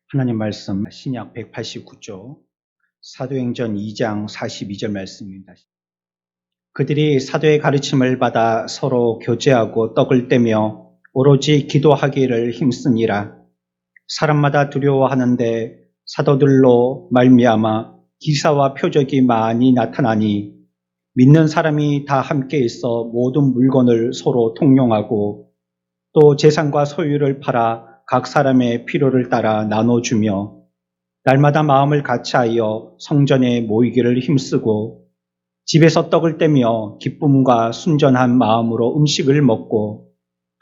하나님 말씀 신약 189쪽 사도행전 2장 42절 말씀입니다. 그들이 사도의 가르침을 받아 서로 교제하고 떡을 떼며 오로지 기도하기를 힘쓰니라. 사람마다 두려워하는데 사도들로 말미암아 기사와 표적이 많이 나타나니 믿는 사람이 다 함께 있어 모든 물건을 서로 통용하고 또 재산과 소유를 팔아 각 사람의 필요를 따라 나눠주며 날마다 마음을 같이하여 성전에 모이기를 힘쓰고 집에서 떡을 떼며 기쁨과 순전한 마음으로 음식을 먹고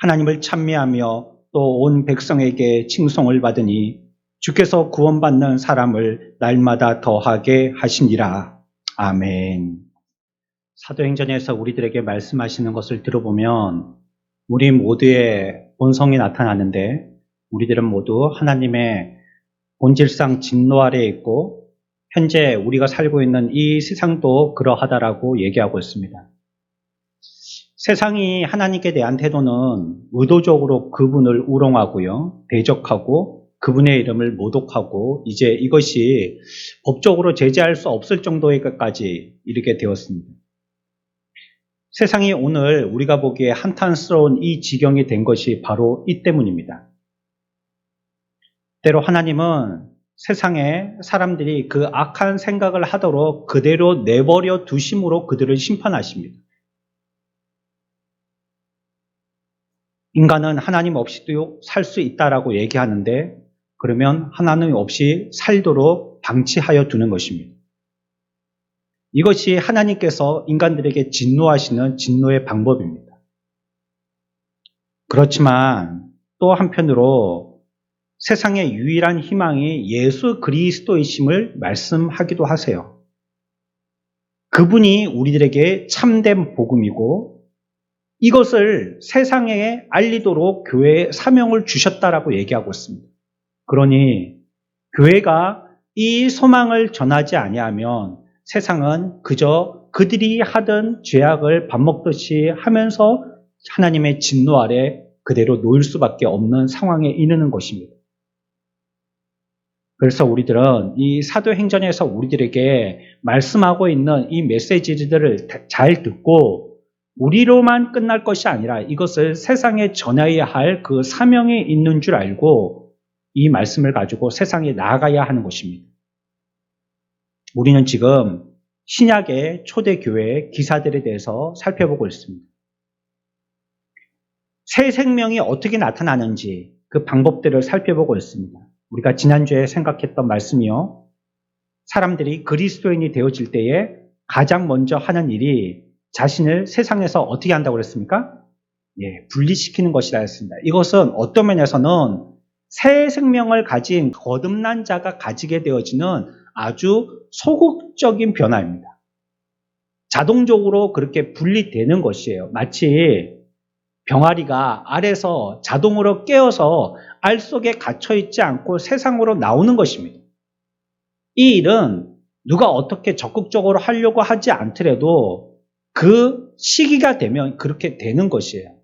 하나님을 찬미하며 또 온 백성에게 칭송을 받으니 주께서 구원받는 사람을 날마다 더하게 하시니라. 아멘. 사도행전에서 우리들에게 말씀하시는 것을 들어보면 우리 모두의 본성이 나타나는데 우리들은 모두 하나님의 본질상 진노 아래에 있고 현재 우리가 살고 있는 이 세상도 그러하다라고 얘기하고 있습니다. 세상이 하나님께 대한 태도는 의도적으로 그분을 우롱하고요, 대적하고 그분의 이름을 모독하고 이제 이것이 법적으로 제재할 수 없을 정도에까지 이르게 되었습니다. 세상이 오늘 우리가 보기에 한탄스러운 이 지경이 된 것이 바로 이 때문입니다. 때로 하나님은 세상에 사람들이 그 악한 생각을 하도록 그대로 내버려 두심으로 그들을 심판하십니다. 인간은 하나님 없이도 살 수 있다라고 얘기하는데 그러면 하나님 없이 살도록 방치하여 두는 것입니다. 이것이 하나님께서 인간들에게 진노하시는 진노의 방법입니다. 그렇지만 또 한편으로 세상의 유일한 희망이 예수 그리스도이심을 말씀하기도 하세요. 그분이 우리들에게 참된 복음이고 이것을 세상에 알리도록 교회에 사명을 주셨다라고 얘기하고 있습니다. 그러니 교회가 이 소망을 전하지 아니하면 세상은 그저 그들이 하던 죄악을 밥 먹듯이 하면서 하나님의 진노 아래 그대로 놓일 수밖에 없는 상황에 이르는 것입니다. 그래서 우리들은 이 사도행전에서 우리들에게 말씀하고 있는 이 메시지들을 잘 듣고 우리로만 끝날 것이 아니라 이것을 세상에 전해야 할 그 사명이 있는 줄 알고 이 말씀을 가지고 세상에 나아가야 하는 것입니다. 우리는 지금 신약의 초대교회의 기사들에 대해서 살펴보고 있습니다. 새 생명이 어떻게 나타나는지 그 방법들을 살펴보고 있습니다. 우리가 지난주에 생각했던 말씀이요. 사람들이 그리스도인이 되어질 때에 가장 먼저 하는 일이 자신을 세상에서 어떻게 한다고 그랬습니까? 분리시키는 것이라 했습니다. 이것은 어떤 면에서는 새 생명을 가진 거듭난 자가 가지게 되어지는 아주 소극적인 변화입니다. 자동적으로 그렇게 분리되는 것이에요. 마치 병아리가 알에서 자동으로 깨어서 알 속에 갇혀있지 않고 세상으로 나오는 것입니다. 이 일은 누가 어떻게 적극적으로 하려고 하지 않더라도 그 시기가 되면 그렇게 되는 것이에요.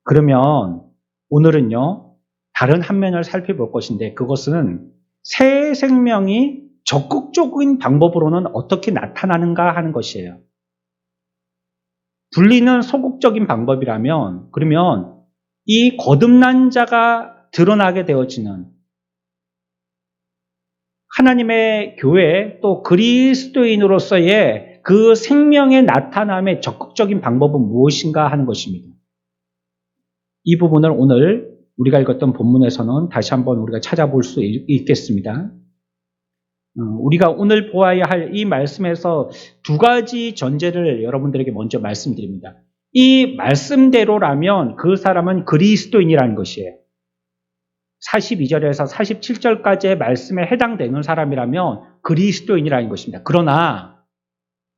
그러면 오늘은요, 다른 한 면을 살펴볼 것인데 그것은 새 생명이 적극적인 방법으로는 어떻게 나타나는가 하는 것이에요. 분리는 소극적인 방법이라면 그러면 이 거듭난 자가 드러나게 되어지는 하나님의 교회 또 그리스도인으로서의 그 생명의 나타남의 적극적인 방법은 무엇인가 하는 것입니다. 이 부분을 오늘 우리가 읽었던 본문에서는 다시 한번 우리가 찾아볼 수 있겠습니다. 우리가 오늘 보아야 할 이 말씀에서 두 가지 전제를 여러분들에게 먼저 말씀드립니다. 이 말씀대로라면 그 사람은 그리스도인이라는 것이에요. 42절에서 47절까지의 말씀에 해당되는 사람이라면 그리스도인이라는 것입니다. 그러나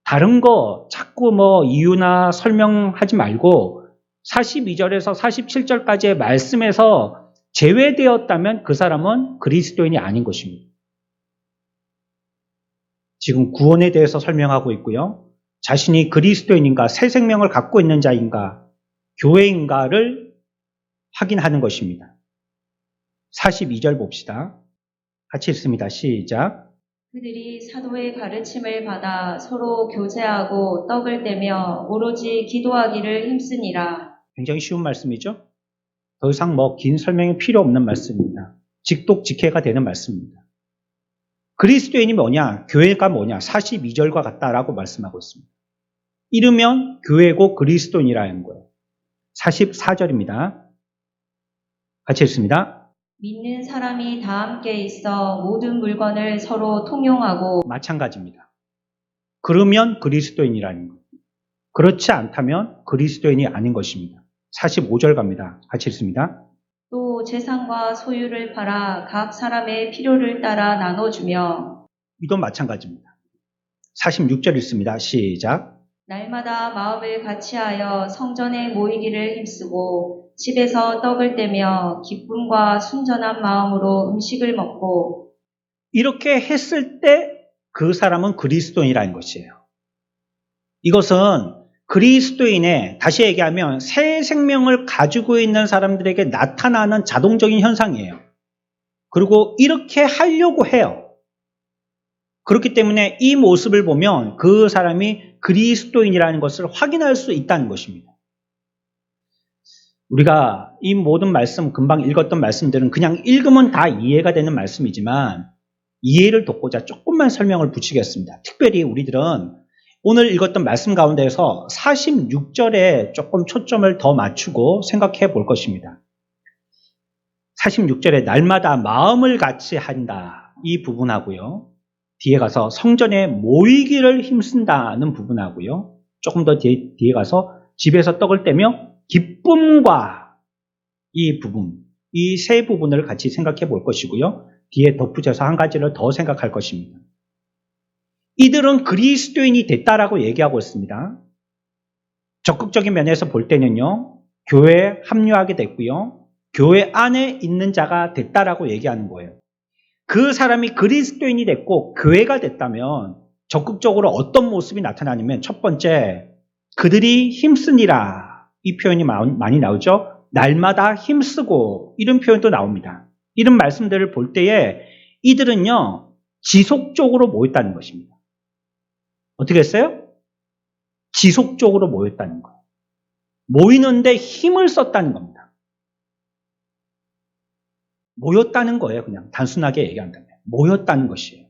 다른 거 자꾸 이유나 설명하지 말고 42절에서 47절까지의 말씀에서 제외되었다면 그 사람은 그리스도인이 아닌 것입니다. 지금 구원에 대해서 설명하고 있고요. 자신이 그리스도인인가, 새 생명을 갖고 있는 자인가, 교회인가를 확인하는 것입니다. 42절 봅시다. 같이 읽습니다. 시작. 그들이 사도의 가르침을 받아 서로 교제하고 떡을 떼며 오로지 기도하기를 힘쓰니라. 굉장히 쉬운 말씀이죠. 더 이상 긴 설명이 필요 없는 말씀입니다. 직독직해가 되는 말씀입니다. 그리스도인이 뭐냐? 교회가 뭐냐? 42절과 같다라고 말씀하고 있습니다. 이르면 교회고 그리스도인이라는 거예요. 44절입니다. 같이 읽습니다. 믿는 사람이 다 함께 있어 모든 물건을 서로 통용하고 마찬가지입니다. 그러면 그리스도인이라는 거예요. 그렇지 않다면 그리스도인이 아닌 것입니다. 45절 갑니다. 같이 읽습니다. 또 재산과 소유를 팔아 각 사람의 필요를 따라 나눠주며 이도 마찬가지입니다. 46절 읽습니다. 시작. 날마다 마음을 같이하여 성전에 모이기를 힘쓰고 집에서 떡을 떼며 기쁨과 순전한 마음으로 음식을 먹고 이렇게 했을 때 그 사람은 그리스도인이라는 것이에요. 이것은 그리스도인의, 다시 얘기하면 새 생명을 가지고 있는 사람들에게 나타나는 자동적인 현상이에요. 그리고 이렇게 하려고 해요. 그렇기 때문에 이 모습을 보면 그 사람이 그리스도인이라는 것을 확인할 수 있다는 것입니다. 우리가 이 모든 말씀, 금방 읽었던 말씀들은 그냥 읽으면 다 이해가 되는 말씀이지만 이해를 돕고자 조금만 설명을 붙이겠습니다. 특별히 우리들은 오늘 읽었던 말씀 가운데에서 46절에 조금 초점을 더 맞추고 생각해 볼 것입니다. 46절에 날마다 마음을 같이 한다, 이 부분하고요. 뒤에 가서 성전에 모이기를 힘쓴다는 부분하고요. 조금 더 뒤에 가서 집에서 떡을 떼며 기쁨과 이 부분, 이 세 부분을 같이 생각해 볼 것이고요. 뒤에 덧붙여서 한 가지를 더 생각할 것입니다. 이들은 그리스도인이 됐다라고 얘기하고 있습니다. 적극적인 면에서 볼 때는요, 교회에 합류하게 됐고요, 교회 안에 있는 자가 됐다라고 얘기하는 거예요. 그 사람이 그리스도인이 됐고 교회가 됐다면 적극적으로 어떤 모습이 나타나냐면, 첫 번째, 그들이 힘쓰니라, 이 표현이 많이 나오죠. 날마다 힘쓰고, 이런 표현도 나옵니다. 이런 말씀들을 볼 때에 이들은요, 지속적으로 모였다는 것입니다. 어떻게 했어요? 지속적으로 모였다는 거예요. 모이는데 힘을 썼다는 겁니다. 모였다는 거예요. 그냥 단순하게 얘기한다면 모였다는 것이에요.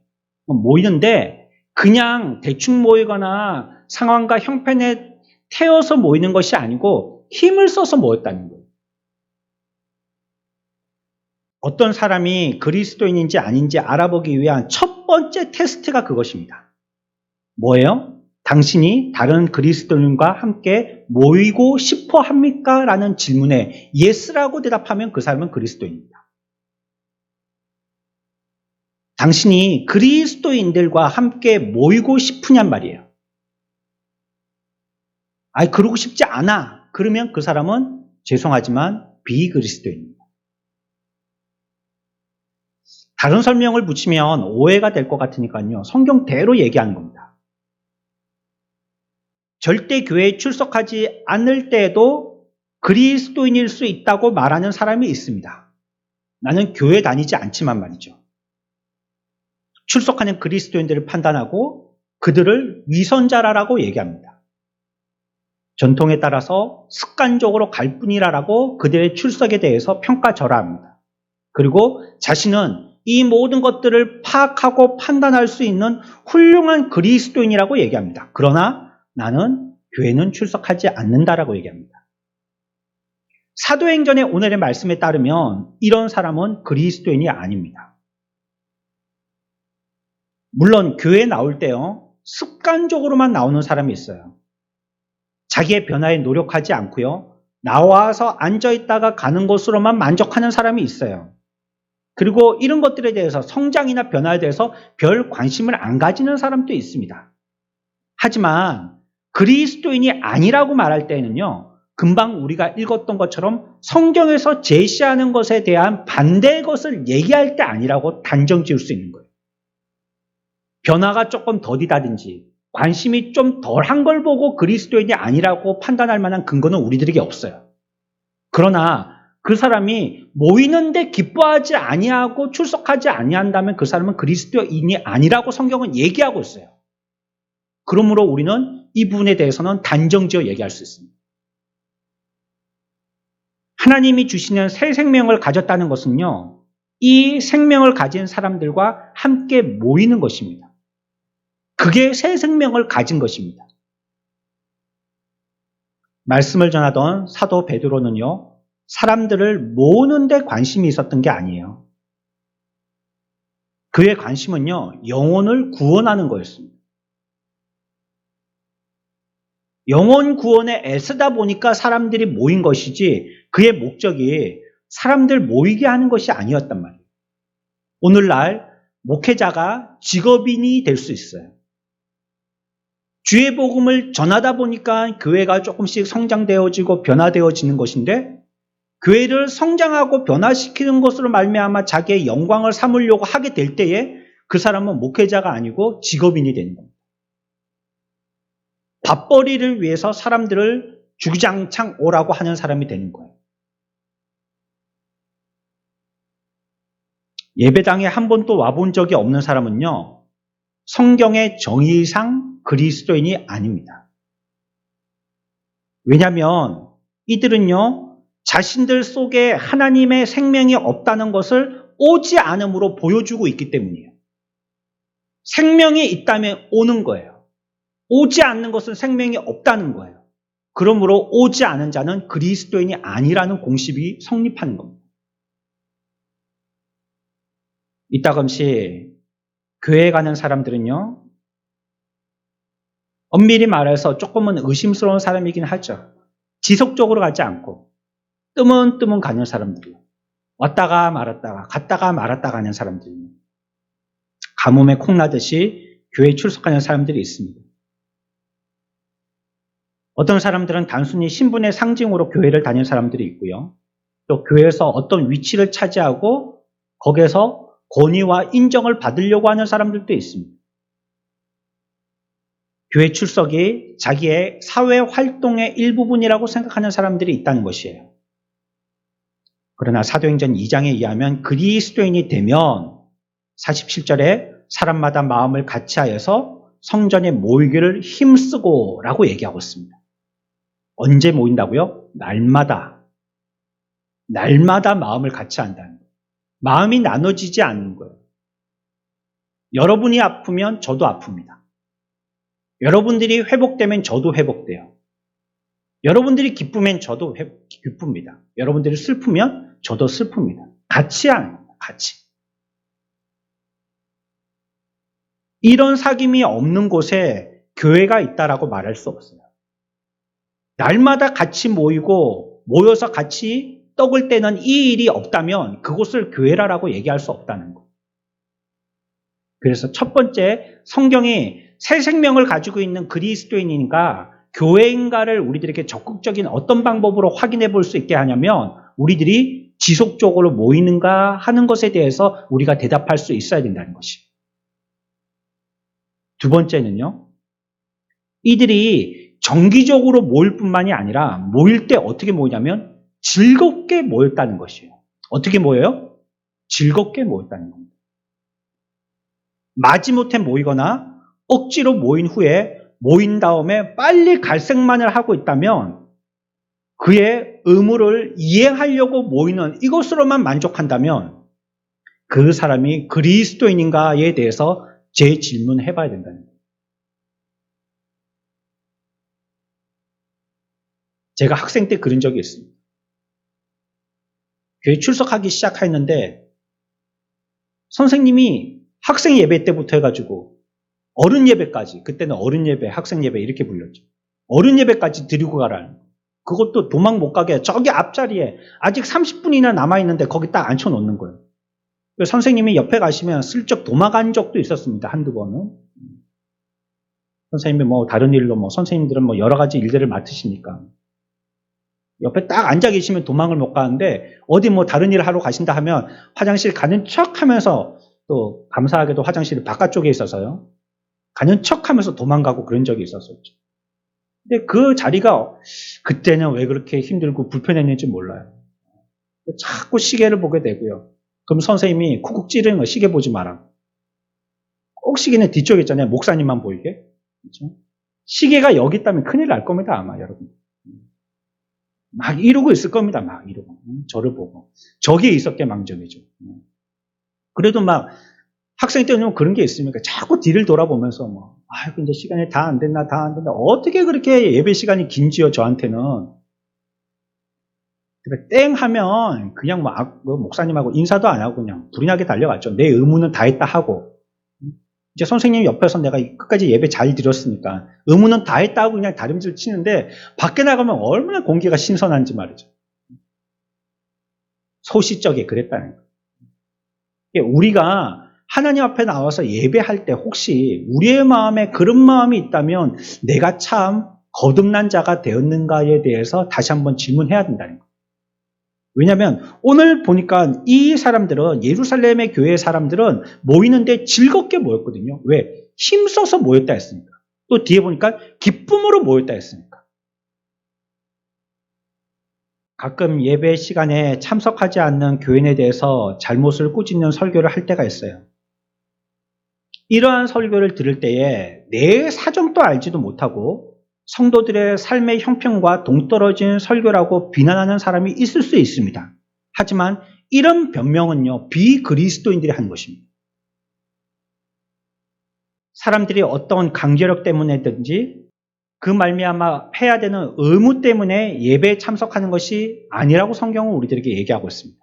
모이는데 그냥 대충 모이거나 상황과 형편에 태워서 모이는 것이 아니고 힘을 써서 모였다는 거예요. 어떤 사람이 그리스도인인지 아닌지 알아보기 위한 첫 번째 테스트가 그것입니다. 뭐예요? 당신이 다른 그리스도인과 함께 모이고 싶어 합니까? 라는 질문에 yes라고 대답하면 그 사람은 그리스도인입니다. 당신이 그리스도인들과 함께 모이고 싶으냔 말이에요. 그러고 싶지 않아. 그러면 그 사람은 죄송하지만 비그리스도인입니다. 다른 설명을 붙이면 오해가 될 것 같으니까요. 성경대로 얘기하는 겁니다. 절대 교회에 출석하지 않을 때에도 그리스도인일 수 있다고 말하는 사람이 있습니다. 나는 교회 다니지 않지만 말이죠. 출석하는 그리스도인들을 판단하고 그들을 위선자라고 얘기합니다. 전통에 따라서 습관적으로 갈 뿐이라고 그들의 출석에 대해서 평가절하합니다. 그리고 자신은 이 모든 것들을 파악하고 판단할 수 있는 훌륭한 그리스도인이라고 얘기합니다. 그러나 나는 교회는 출석하지 않는다라고 얘기합니다. 사도행전의 오늘의 말씀에 따르면 이런 사람은 그리스도인이 아닙니다. 물론 교회에 나올 때요, 습관적으로만 나오는 사람이 있어요. 자기의 변화에 노력하지 않고요, 나와서 앉아있다가 가는 것으로만 만족하는 사람이 있어요. 그리고 이런 것들에 대해서, 성장이나 변화에 대해서 별 관심을 안 가지는 사람도 있습니다. 하지만 그리스도인이 아니라고 말할 때는요, 금방 우리가 읽었던 것처럼 성경에서 제시하는 것에 대한 반대의 것을 얘기할 때 아니라고 단정 지을 수 있는 거예요. 변화가 조금 더디다든지 관심이 좀 덜한 걸 보고 그리스도인이 아니라고 판단할 만한 근거는 우리들에게 없어요. 그러나 그 사람이 모이는데 기뻐하지 아니하고 출석하지 아니한다면 그 사람은 그리스도인이 아니라고 성경은 얘기하고 있어요. 그러므로 우리는 이 부분에 대해서는 단정지어 얘기할 수 있습니다. 하나님이 주시는 새 생명을 가졌다는 것은요, 이 생명을 가진 사람들과 함께 모이는 것입니다. 그게 새 생명을 가진 것입니다. 말씀을 전하던 사도 베드로는요, 사람들을 모으는 데 관심이 있었던 게 아니에요. 그의 관심은요, 영혼을 구원하는 거였습니다. 영혼 구원에 애쓰다 보니까 사람들이 모인 것이지 그의 목적이 사람들 모이게 하는 것이 아니었단 말이에요. 오늘날 목회자가 직업인이 될 수 있어요. 주의 복음을 전하다 보니까 교회가 조금씩 성장되어지고 변화되어지는 것인데 교회를 성장하고 변화시키는 것으로 말미암아 자기의 영광을 삼으려고 하게 될 때에 그 사람은 목회자가 아니고 직업인이 되는 겁니다. 밥벌이를 위해서 사람들을 주구장창 오라고 하는 사람이 되는 거예요. 예배당에 한 번도 와본 적이 없는 사람은요, 성경의 정의상 그리스도인이 아닙니다. 왜냐하면 이들은요, 자신들 속에 하나님의 생명이 없다는 것을 오지 않음으로 보여주고 있기 때문이에요. 생명이 있다면 오는 거예요. 오지 않는 것은 생명이 없다는 거예요. 그러므로 오지 않은 자는 그리스도인이 아니라는 공식이 성립하는 겁니다. 이따금씩 교회에 가는 사람들은요, 엄밀히 말해서 조금은 의심스러운 사람이긴 하죠. 지속적으로 가지 않고 뜨문뜨문 가는 사람들이요. 왔다가 말았다가 갔다가 말았다가 하는 사람들이요. 가뭄에 콩나듯이 교회에 출석하는 사람들이 있습니다. 어떤 사람들은 단순히 신분의 상징으로 교회를 다니는 사람들이 있고요. 또 교회에서 어떤 위치를 차지하고 거기에서 권위와 인정을 받으려고 하는 사람들도 있습니다. 교회 출석이 자기의 사회 활동의 일부분이라고 생각하는 사람들이 있다는 것이에요. 그러나 사도행전 2장에 의하면 그리스도인이 되면 47절에 사람마다 마음을 같이하여서 성전에 모이기를 힘쓰고 라고 얘기하고 있습니다. 언제 모인다고요? 날마다. 날마다 마음을 같이 한다는 거예요. 마음이 나눠지지 않는 거예요. 여러분이 아프면 저도 아픕니다. 여러분들이 회복되면 저도 회복돼요. 여러분들이 기쁘면 저도 기쁩니다. 여러분들이 슬프면 저도 슬픕니다. 같이 하는 거예요. 같이. 이런 사귐이 없는 곳에 교회가 있다라고 말할 수 없어요. 날마다 같이 모여서 같이 떡을 떼는 이 일이 없다면 그곳을 교회라고 얘기할 수 없다는 거예요. 그래서 첫 번째, 성경이 새 생명을 가지고 있는 그리스도인인가 교회인가를 우리들에게 적극적인 어떤 방법으로 확인해 볼 수 있게 하냐면 우리들이 지속적으로 모이는가 하는 것에 대해서 우리가 대답할 수 있어야 된다는 것이에요. 두 번째는요, 이들이 정기적으로 모일 뿐만이 아니라 모일 때 어떻게 모이냐면 즐겁게 모였다는 것이에요. 어떻게 모여요? 즐겁게 모였다는 겁니다. 마지못해 모이거나 억지로 모인 후에 모인 다음에 빨리 갈색만을 하고 있다면 그의 의무를 이행하려고 모이는 이것으로만 만족한다면 그 사람이 그리스도인인가에 대해서 재질문해 봐야 된다는 거예요. 제가 학생 때 그런 적이 있습니다. 교회 출석하기 시작했는데 선생님이 학생 예배 때부터 해가지고 어른 예배까지, 그때는 어른 예배, 학생 예배 이렇게 불렸죠. 어른 예배까지 드리고 가라는 거예요. 그것도 도망 못 가게 저기 앞자리에 아직 30분이나 남아있는데 거기 딱 앉혀놓는 거예요. 선생님이 옆에 가시면 슬쩍 도망간 적도 있었습니다. 한두 번은. 선생님이 다른 일로 선생님들은 여러 가지 일들을 맡으시니까. 옆에 딱 앉아 계시면 도망을 못 가는데 어디 다른 일을 하러 가신다 하면 화장실 가는 척 하면서 또 감사하게도 화장실이 바깥쪽에 있어서요. 가는 척 하면서 도망가고 그런 적이 있었었죠. 근데 그 자리가 그때는 왜 그렇게 힘들고 불편했는지 몰라요. 자꾸 시계를 보게 되고요. 그럼 선생님이 쿡쿡 찌르는 거 시계 보지 마라. 꼭 시계는 뒤쪽에 있잖아요. 목사님만 보이게. 그렇죠? 시계가 여기 있다면 큰일 날 겁니다. 아마 여러분. 막 이러고 있을 겁니다. 막 이러고. 저를 보고. 저기에 있었게 망정이죠. 그래도 막 학생 때는 그런 게 있으니까 자꾸 뒤를 돌아보면서 뭐, 아이고, 이제 시간이 다 안 됐나, 다 안 됐나. 어떻게 그렇게 예배 시간이 긴지요, 저한테는. 땡 하면 그냥 뭐 목사님하고 인사도 안 하고 그냥 불이 나게 달려갔죠. 내 의무는 다 했다 하고. 이제 선생님 옆에서 내가 끝까지 예배 잘 드렸으니까 의무는 다 했다 하고 그냥 다림질 치는데 밖에 나가면 얼마나 공기가 신선한지 말이죠. 소시적에 그랬다는 거예요. 우리가 하나님 앞에 나와서 예배할 때 혹시 우리의 마음에 그런 마음이 있다면 내가 참 거듭난 자가 되었는가에 대해서 다시 한번 질문해야 된다는 거예요. 왜냐하면 오늘 보니까 이 사람들은 예루살렘의 교회 사람들은 모이는데 즐겁게 모였거든요. 왜? 힘써서 모였다 했으니까. 또 뒤에 보니까 기쁨으로 모였다 했으니까. 가끔 예배 시간에 참석하지 않는 교인에 대해서 잘못을 꾸짖는 설교를 할 때가 있어요. 이러한 설교를 들을 때에 내 사정도 알지도 못하고 성도들의 삶의 형편과 동떨어진 설교라고 비난하는 사람이 있을 수 있습니다. 하지만 이런 변명은요, 비그리스도인들이 하는 것입니다. 사람들이 어떤 강제력 때문에든지 그 말미암아 해야 되는 의무 때문에 예배에 참석하는 것이 아니라고 성경은 우리들에게 얘기하고 있습니다.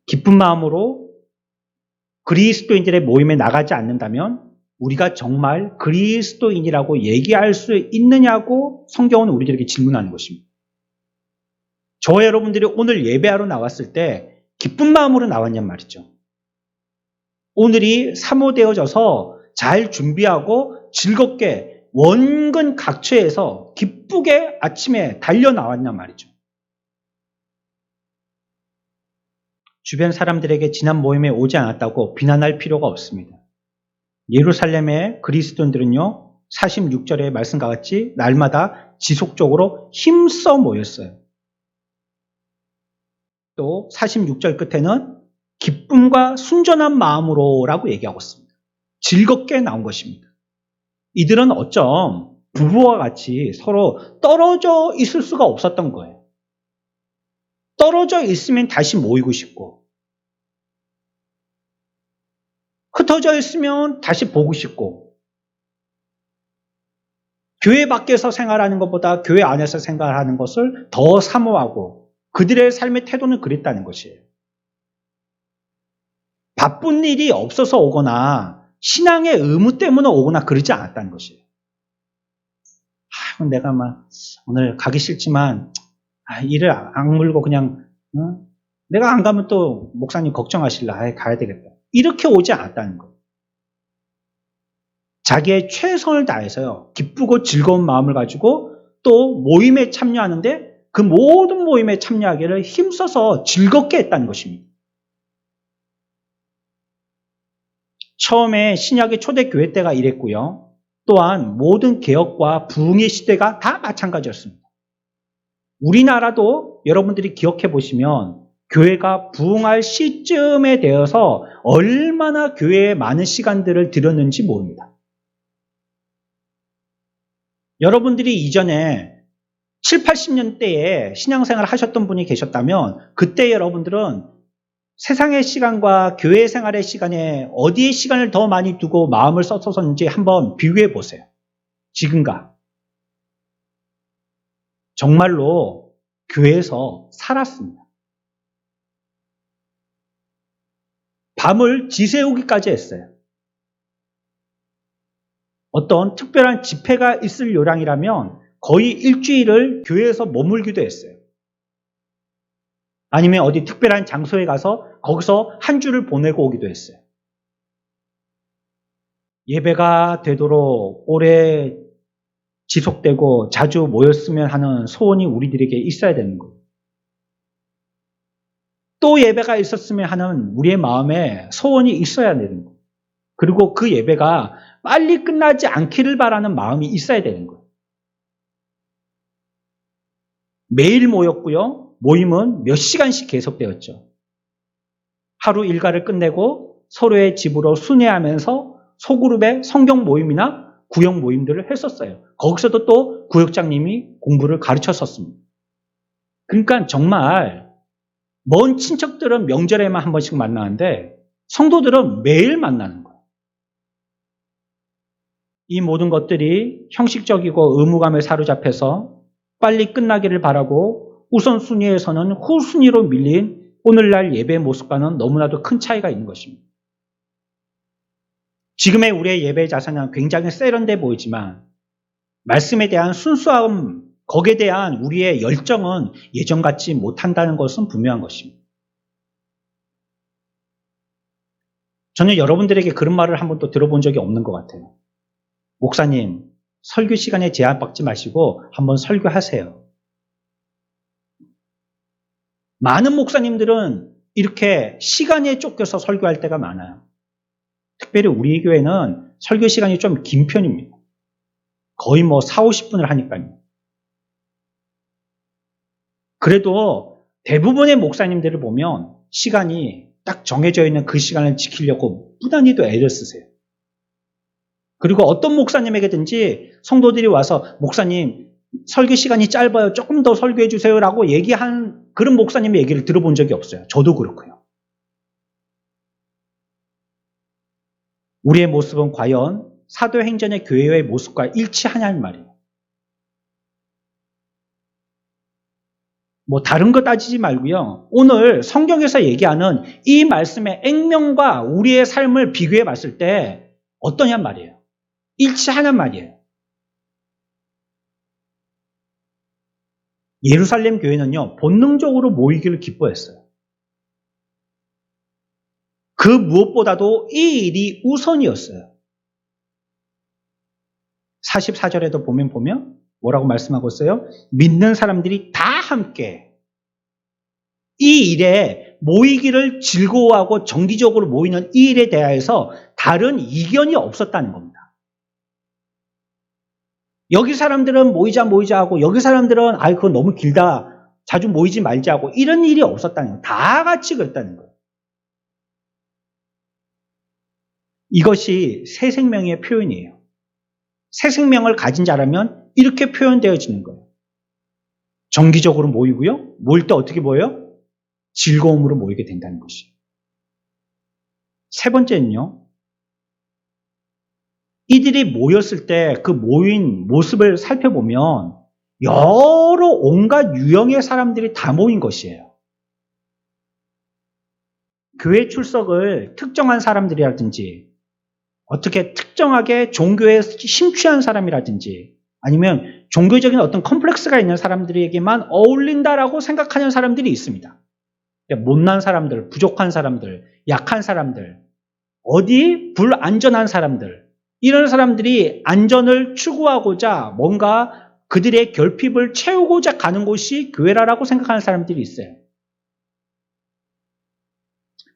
기쁜 마음으로 그리스도인들의 모임에 나가지 않는다면 우리가 정말 그리스도인이라고 얘기할 수 있느냐고 성경은 우리들에게 질문하는 것입니다. 저와 여러분들이 오늘 예배하러 나왔을 때 기쁜 마음으로 나왔냔 말이죠. 오늘이 사모되어져서 잘 준비하고 즐겁게 원근 각처에서 기쁘게 아침에 달려 나왔냔 말이죠. 주변 사람들에게 지난 모임에 오지 않았다고 비난할 필요가 없습니다. 예루살렘의 그리스도인들은요, 46절의 말씀과 같이 날마다 지속적으로 힘써 모였어요. 또 46절 끝에는 기쁨과 순전한 마음으로라고 얘기하고 있습니다. 즐겁게 나온 것입니다. 이들은 어쩜 부부와 같이 서로 떨어져 있을 수가 없었던 거예요. 떨어져 있으면 다시 모이고 싶고, 흩어져 있으면 다시 보고 싶고, 교회 밖에서 생활하는 것보다 교회 안에서 생활하는 것을 더 사모하고 그들의 삶의 태도는 그랬다는 것이에요. 바쁜 일이 없어서 오거나 신앙의 의무 때문에 오거나 그러지 않았다는 것이에요. 내가 막 오늘 가기 싫지만 일을 악물고 그냥 내가 안 가면 또 목사님 걱정하실라. 가야 되겠다. 이렇게 오지 않았다는 거예요. 자기의 최선을 다해서요. 기쁘고 즐거운 마음을 가지고 또 모임에 참여하는데 그 모든 모임에 참여하기를 힘써서 즐겁게 했다는 것입니다. 처음에 신약의 초대교회 때가 이랬고요. 또한 모든 개혁과 부흥의 시대가 다 마찬가지였습니다. 우리나라도 여러분들이 기억해 보시면 교회가 부흥할 시점에 대해서 얼마나 교회에 많은 시간들을 들였는지 모릅니다. 여러분들이 이전에 7, 80년대에 신앙생활을 하셨던 분이 계셨다면 그때 여러분들은 세상의 시간과 교회 생활의 시간에 어디에 시간을 더 많이 두고 마음을 써서는지 한번 비교해 보세요. 지금과. 정말로 교회에서 살았습니다. 밤을 지새우기까지 했어요. 어떤 특별한 집회가 있을 요량이라면 거의 일주일을 교회에서 머물기도 했어요. 아니면 어디 특별한 장소에 가서 거기서 한 주를 보내고 오기도 했어요. 예배가 되도록 오래 지속되고 자주 모였으면 하는 소원이 우리들에게 있어야 되는 거예요. 또 예배가 있었으면 하는 우리의 마음에 소원이 있어야 되는 거예요. 그리고 그 예배가 빨리 끝나지 않기를 바라는 마음이 있어야 되는 거예요. 매일 모였고요. 모임은 몇 시간씩 계속되었죠. 하루 일과를 끝내고 서로의 집으로 순회하면서 소그룹의 성경 모임이나 구역 모임들을 했었어요. 거기서도 또 구역장님이 공부를 가르쳤었습니다. 그러니까 정말 먼 친척들은 명절에만 한 번씩 만나는데 성도들은 매일 만나는 거예요. 이 모든 것들이 형식적이고 의무감에 사로잡혀서 빨리 끝나기를 바라고 우선순위에서는 후순위로 밀린 오늘날 예배 모습과는 너무나도 큰 차이가 있는 것입니다. 지금의 우리의 예배 자세는 굉장히 세련돼 보이지만 말씀에 대한 순수함, 거기에 대한 우리의 열정은 예전 같지 못한다는 것은 분명한 것입니다. 저는 여러분들에게 그런 말을 한 번도 들어본 적이 없는 것 같아요. 목사님, 설교 시간에 제한받지 마시고 한번 설교하세요. 많은 목사님들은 이렇게 시간에 쫓겨서 설교할 때가 많아요. 특별히 우리 교회는 설교 시간이 좀 긴 편입니다. 거의 4, 50분을 하니까요. 그래도 대부분의 목사님들을 보면 시간이 딱 정해져 있는 그 시간을 지키려고 무단히도 애를 쓰세요. 그리고 어떤 목사님에게든지 성도들이 와서 목사님 설교 시간이 짧아요. 조금 더 설교해 주세요라고 얘기한 그런 목사님의 얘기를 들어본 적이 없어요. 저도 그렇고요. 우리의 모습은 과연 사도행전의 교회의 모습과 일치하냐는 말이에요. 다른 거 따지지 말고요. 오늘 성경에서 얘기하는 이 말씀의 액면과 우리의 삶을 비교해 봤을 때 어떠냔 말이에요. 일치하냔 말이에요. 예루살렘 교회는요, 본능적으로 모이기를 기뻐했어요. 그 무엇보다도 이 일이 우선이었어요. 44절에도 보면 뭐라고 말씀하고 있어요? 믿는 사람들이 다 함께 이 일에 모이기를 즐거워하고 정기적으로 모이는 이 일에 대하여서 다른 이견이 없었다는 겁니다. 여기 사람들은 모이자 하고 여기 사람들은 그건 너무 길다. 자주 모이지 말자 하고 이런 일이 없었다는 거예요. 다 같이 그랬다는 거예요. 이것이 새 생명의 표현이에요. 새 생명을 가진 자라면 이렇게 표현되어지는 거예요. 정기적으로 모이고요. 모일 때 어떻게 모여요? 즐거움으로 모이게 된다는 것이에요. 세 번째는요. 이들이 모였을 때 그 모인 모습을 살펴보면 여러 온갖 유형의 사람들이 다 모인 것이에요. 교회 출석을 특정한 사람들이라든지 어떻게 특정하게 종교에 심취한 사람이라든지 아니면 종교적인 어떤 컴플렉스가 있는 사람들에게만 어울린다라고 생각하는 사람들이 있습니다. 못난 사람들, 부족한 사람들, 약한 사람들, 어디 불안전한 사람들, 이런 사람들이 안전을 추구하고자 뭔가 그들의 결핍을 채우고자 가는 곳이 교회라고 생각하는 사람들이 있어요.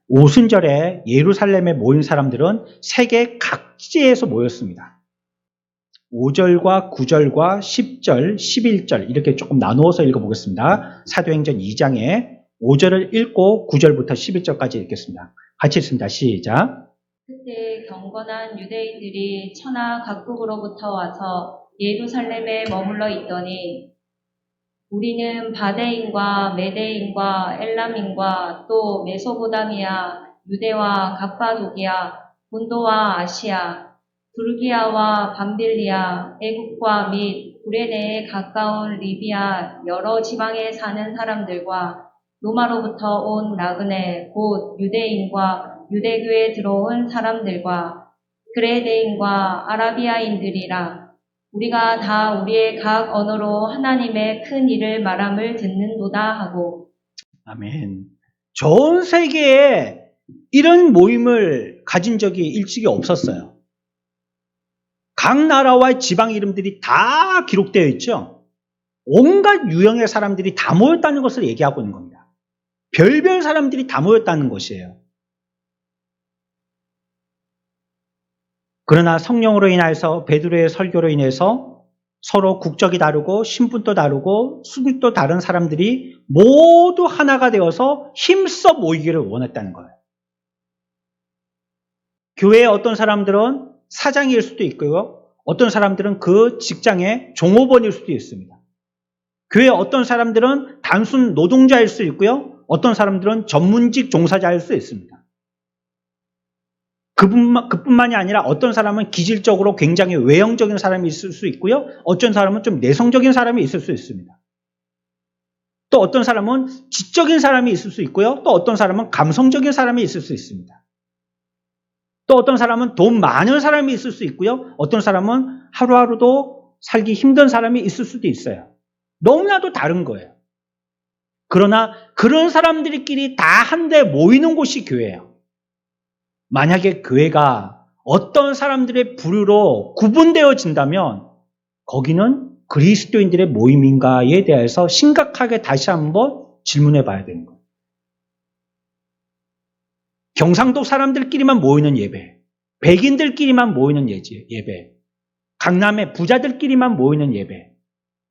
오순절에 예루살렘에 모인 사람들은 세계 각지에서 모였습니다. 5절과 9절과 10절, 11절 이렇게 조금 나누어서 읽어보겠습니다. 사도행전 2장에 5절을 읽고 9절부터 11절까지 읽겠습니다. 같이 읽습니다. 시작. 그때 경건한 유대인들이 천하 각국으로부터 와서 예루살렘에 머물러 있더니 우리는 바데인과 메데인과 엘람인과 또 메소포다미아, 유대와 갑바도기아, 본도와 아시아, 두르기아와 밤빌리아, 애국과 및 구레네에 가까운 리비아 여러 지방에 사는 사람들과 로마로부터 온 나그네 곧 유대인과 유대교에 들어온 사람들과 그레데인과 아라비아인들이라 우리가 다 우리의 각 언어로 하나님의 큰 일을 말함을 듣는도다 하고. 아멘. 전 세계에 이런 모임을 가진 적이 일찍이 없었어요. 각 나라와 지방 이름들이 다 기록되어 있죠. 온갖 유형의 사람들이 다 모였다는 것을 얘기하고 있는 겁니다. 별별 사람들이 다 모였다는 것이에요. 그러나 성령으로 인하여서 베드로의 설교로 인해서 서로 국적이 다르고 신분도 다르고 수입도 다른 사람들이 모두 하나가 되어서 힘써 모이기를 원했다는 거예요. 교회의 어떤 사람들은 사장일 수도 있고요. 어떤 사람들은 그 직장의 종업원일 수도 있습니다. 교회의 어떤 사람들은 단순 노동자일 수 있고요. 어떤 사람들은 전문직 종사자일 수 있습니다. 그뿐만이 아니라 어떤 사람은 기질적으로 굉장히 외형적인 사람이 있을 수 있고요. 어떤 사람은 좀 내성적인 사람이 있을 수 있습니다. 또 어떤 사람은 지적인 사람이 있을 수 있고요. 또 어떤 사람은 감성적인 사람이 있을 수 있습니다. 또 어떤 사람은 돈 많은 사람이 있을 수 있고요. 어떤 사람은 하루하루도 살기 힘든 사람이 있을 수도 있어요. 너무나도 다른 거예요. 그러나 그런 사람들끼리 다 한데 모이는 곳이 교회예요. 만약에 교회가 어떤 사람들의 부류로 구분되어진다면 거기는 그리스도인들의 모임인가에 대해서 심각하게 다시 한번 질문해 봐야 되는 거예요. 경상도 사람들끼리만 모이는 예배, 백인들끼리만 모이는 예배, 강남의 부자들끼리만 모이는 예배,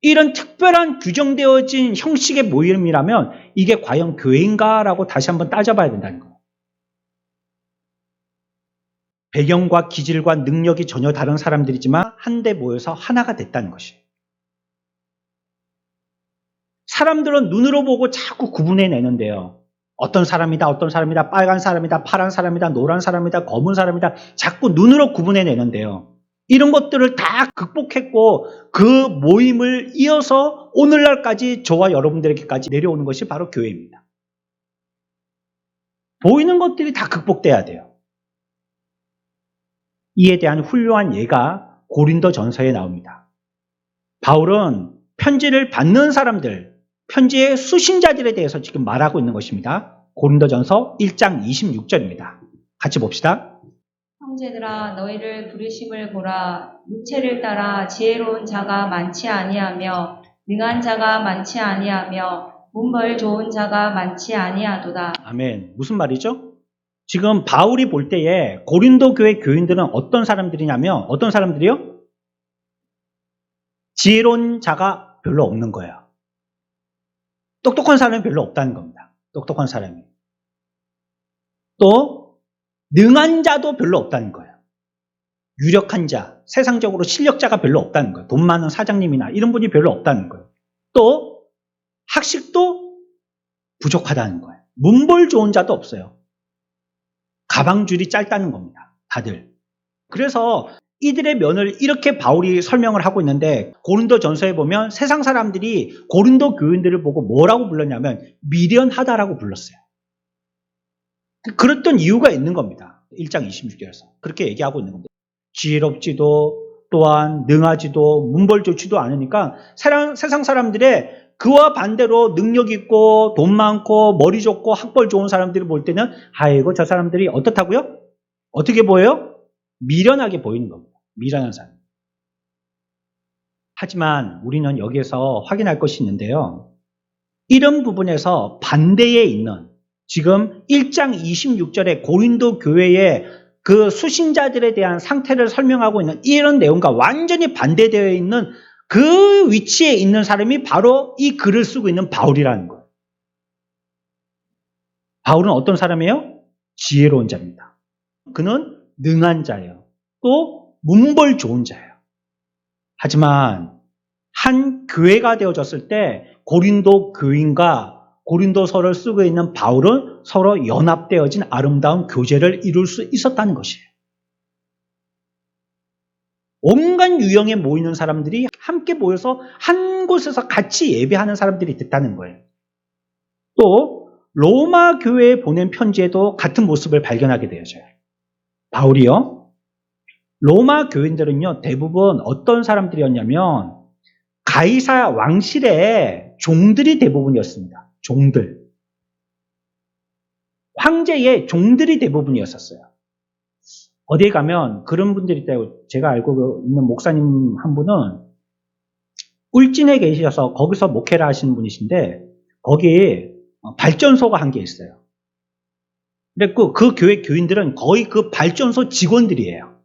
이런 특별한 규정되어진 형식의 모임이라면 이게 과연 교회인가라고 다시 한번 따져봐야 된다는 거예요. 배경과 기질과 능력이 전혀 다른 사람들이지만 한데 모여서 하나가 됐다는 것이에요. 사람들은 눈으로 보고 자꾸 구분해내는데요. 어떤 사람이다, 어떤 사람이다, 빨간 사람이다, 파란 사람이다, 노란 사람이다, 검은 사람이다, 자꾸 눈으로 구분해내는데요. 이런 것들을 다 극복했고 그 모임을 이어서 오늘날까지 저와 여러분들에게까지 내려오는 것이 바로 교회입니다. 보이는 것들이 다 극복돼야 돼요. 이에 대한 훌륭한 예가 고린도 전서에 나옵니다. 바울은 편지를 받는 사람들, 편지의 수신자들에 대해서 지금 말하고 있는 것입니다. 고린도 전서 1장 26절입니다. 같이 봅시다. 형제들아 너희를 부르심을 보라. 육체를 따라 지혜로운 자가 많지 아니하며 능한 자가 많지 아니하며 문벌 좋은 자가 많지 아니하도다. 아멘. 무슨 말이죠? 지금 바울이 볼 때에 고린도 교회 교인들은 어떤 사람들이냐면 어떤 사람들이요? 지혜로운 자가 별로 없는 거예요. 똑똑한 사람이 별로 없다는 겁니다. 똑똑한 사람이. 또 능한 자도 별로 없다는 거예요. 유력한 자, 세상적으로 실력자가 별로 없다는 거예요. 돈 많은 사장님이나 이런 분이 별로 없다는 거예요. 또 학식도 부족하다는 거예요. 문벌 좋은 자도 없어요. 가방줄이 짧다는 겁니다. 다들. 그래서 이들의 면을 이렇게 바울이 설명을 하고 있는데 고린도 전서에 보면 세상 사람들이 고린도 교인들을 보고 뭐라고 불렀냐면 미련하다라고 불렀어요. 그랬던 이유가 있는 겁니다. 1장 26절에서. 그렇게 얘기하고 있는 겁니다. 지혜롭지도 또한 능하지도 문벌 좋지도 않으니까 세상 사람들의 그와 반대로 능력 있고 돈 많고 머리 좋고 학벌 좋은 사람들을 볼 때는 아이고 저 사람들이 어떻다고요? 어떻게 보여요? 미련하게 보이는 겁니다. 미련한 사람. 하지만 우리는 여기에서 확인할 것이 있는데요. 이런 부분에서 반대에 있는 지금 1장 26절에 고린도 교회의 그 수신자들에 대한 상태를 설명하고 있는 이런 내용과 완전히 반대되어 있는 그 위치에 있는 사람이 바로 이 글을 쓰고 있는 바울이라는 거예요. 바울은 어떤 사람이에요? 지혜로운 자입니다. 그는 능한 자예요. 또 문벌 좋은 자예요. 하지만 한 교회가 되어졌을 때 고린도 교인과 고린도서를 쓰고 있는 바울은 서로 연합되어진 아름다운 교제를 이룰 수 있었다는 것이에요. 온갖 유형에 모이는 사람들이 함께 모여서 한 곳에서 같이 예배하는 사람들이 됐다는 거예요. 또 로마 교회에 보낸 편지에도 같은 모습을 발견하게 되어져요. 바울이요. 로마 교인들은요, 대부분 어떤 사람들이었냐면 가이사 왕실의 종들이 대부분이었습니다. 종들. 황제의 종들이 대부분이었었어요. 어디에 가면 그런 분들이 있다고 제가 알고 있는 목사님 한 분은 울진에 계셔서 거기서 목회를 하시는 분이신데 거기에 발전소가 한 개 있어요. 근데 그 교회 교인들은 거의 그 발전소 직원들이에요.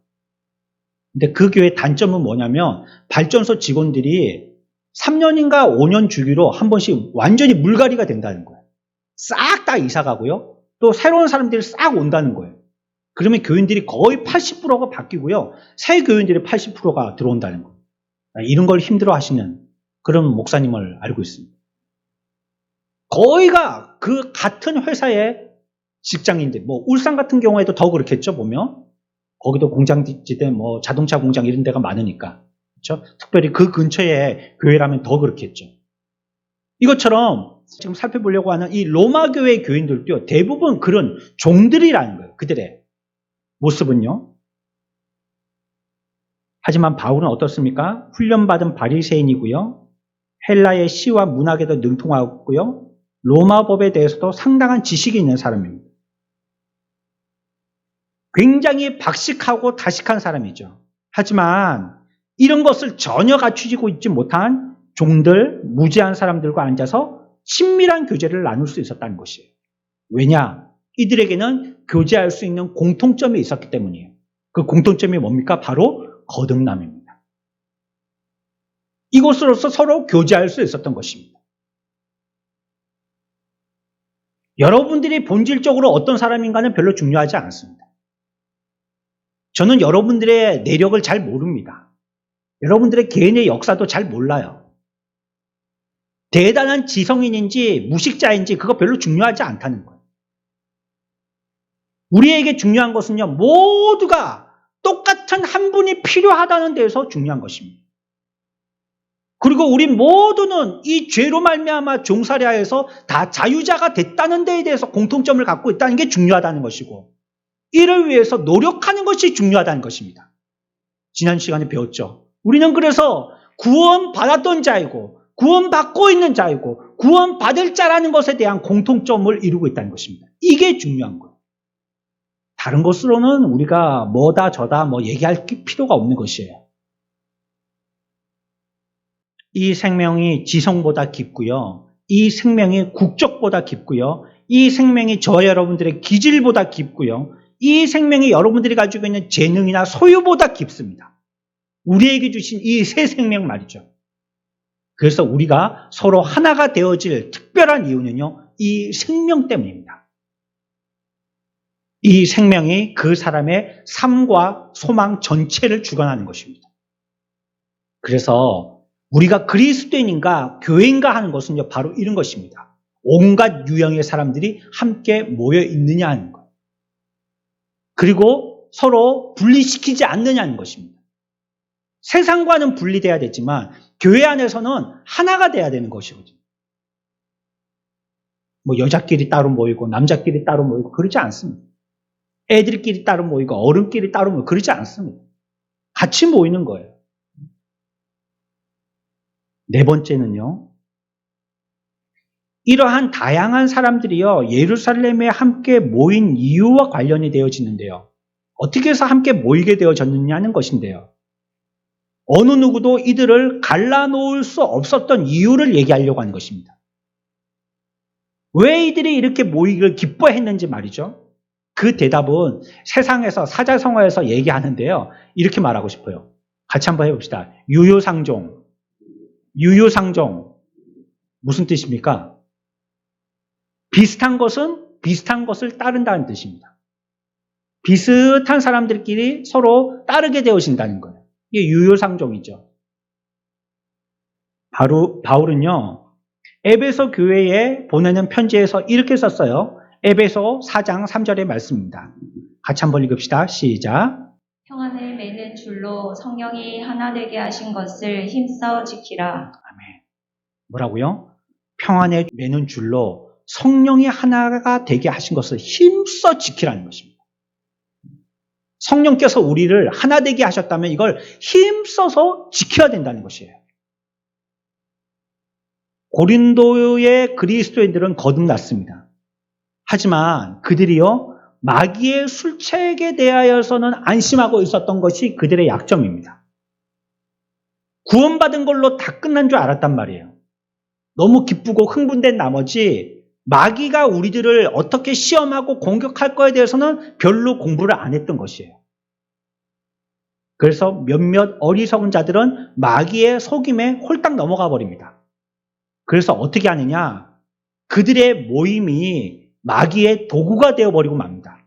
근데 그 교회 단점은 뭐냐면 발전소 직원들이 3년인가 5년 주기로 한 번씩 완전히 물갈이가 된다는 거예요. 싹 다 이사 가고요. 또 새로운 사람들이 싹 온다는 거예요. 그러면 교인들이 거의 80%가 바뀌고요. 새 교인들이 80%가 들어온다는 거예요. 이런 걸 힘들어 하시는 그런 목사님을 알고 있습니다. 거의가 그 같은 회사의 직장인들, 뭐 울산 같은 경우에도 더 그렇겠죠, 보면. 거기도 공장지대, 뭐 자동차 공장 이런 데가 많으니까. 그렇죠? 특별히 그 근처에 교회라면 더 그렇겠죠. 이것처럼 지금 살펴보려고 하는 이 로마 교회 교인들도 대부분 그런 종들이라는 거예요. 그들의 모습은요. 하지만 바울은 어떻습니까? 훈련받은 바리새인이고요. 헬라의 시와 문학에도 능통하고요. 로마 법에 대해서도 상당한 지식이 있는 사람입니다. 굉장히 박식하고 다식한 사람이죠. 하지만 이런 것을 전혀 갖추지고 있지 못한 종들, 무지한 사람들과 앉아서 친밀한 교제를 나눌 수 있었다는 것이에요. 왜냐? 이들에게는 교제할 수 있는 공통점이 있었기 때문이에요. 그 공통점이 뭡니까? 바로 거듭남입니다. 이것으로서 서로 교제할 수 있었던 것입니다. 여러분들이 본질적으로 어떤 사람인가는 별로 중요하지 않습니다. 저는 여러분들의 내력을 잘 모릅니다. 여러분들의 개인의 역사도 잘 몰라요. 대단한 지성인인지 무식자인지 그거 별로 중요하지 않다는 거예요. 우리에게 중요한 것은요, 모두가 똑같은 한 분이 필요하다는 데에서 중요한 것입니다. 그리고 우리 모두는 이 죄로 말미암아 종살이하여서 다 자유자가 됐다는 데에 대해서 공통점을 갖고 있다는 게 중요하다는 것이고, 이를 위해서 노력하는 것이 중요하다는 것입니다. 지난 시간에 배웠죠. 우리는 그래서 구원받았던 자이고 구원받고 있는 자이고 구원받을 자라는 것에 대한 공통점을 이루고 있다는 것입니다. 이게 중요한 거예요. 다른 것으로는 우리가 뭐다 저다 뭐 얘기할 필요가 없는 것이에요. 이 생명이 지성보다 깊고요. 이 생명이 국적보다 깊고요. 이 생명이 저 여러분들의 기질보다 깊고요. 이 생명이 여러분들이 가지고 있는 재능이나 소유보다 깊습니다. 우리에게 주신 이 새 생명 말이죠. 그래서 우리가 서로 하나가 되어질 특별한 이유는요, 이 생명 때문입니다. 이 생명이 그 사람의 삶과 소망 전체를 주관하는 것입니다. 그래서 우리가 그리스도인인가 교회인가 하는 것은요, 바로 이런 것입니다. 온갖 유형의 사람들이 함께 모여 있느냐 하는 것. 그리고 서로 분리시키지 않느냐는 것입니다. 세상과는 분리돼야 되지만 교회 안에서는 하나가 돼야 되는 것이거든요. 뭐 여자끼리 따로 모이고 남자끼리 따로 모이고 그러지 않습니다. 애들끼리 따로 모이고 어른끼리 따로 모이고 그러지 않습니다. 같이 모이는 거예요. 네 번째는요. 이러한 다양한 사람들이요, 예루살렘에 함께 모인 이유와 관련이 되어지는데요. 어떻게 해서 함께 모이게 되어졌느냐는 것인데요. 어느 누구도 이들을 갈라놓을 수 없었던 이유를 얘기하려고 하는 것입니다. 왜 이들이 이렇게 모이기를 기뻐했는지 말이죠. 그 대답은 세상에서 사자성어에서 얘기하는데요. 이렇게 말하고 싶어요. 같이 한번 해봅시다. 유유상종. 유유상종. 무슨 뜻입니까? 비슷한 것은 비슷한 것을 따른다는 뜻입니다. 비슷한 사람들끼리 서로 따르게 되어진다는 거예요. 이게 유유상종이죠. 바울은요, 에베소 교회에 보내는 편지에서 이렇게 썼어요. 에베소 4장 3절의 말씀입니다. 같이 한번 읽읍시다. 시작. 평안을 매는 줄로 성령이 하나 되게 하신 것을 힘써 지키라. 아멘. 뭐라고요? 평안에 매는 줄로 성령이 하나가 되게 하신 것을 힘써 지키라는 것입니다. 성령께서 우리를 하나 되게 하셨다면 이걸 힘써서 지켜야 된다는 것이에요. 고린도의 그리스도인들은 거듭났습니다. 하지만 그들이요, 마귀의 술책에 대하여서는 안심하고 있었던 것이 그들의 약점입니다. 구원받은 걸로 다 끝난 줄 알았단 말이에요. 너무 기쁘고 흥분된 나머지 마귀가 우리들을 어떻게 시험하고 공격할 거에 대해서는 별로 공부를 안 했던 것이에요. 그래서 몇몇 어리석은 자들은 마귀의 속임에 홀딱 넘어가 버립니다. 그래서 어떻게 하느냐? 그들의 모임이 마귀의 도구가 되어버리고 맙니다.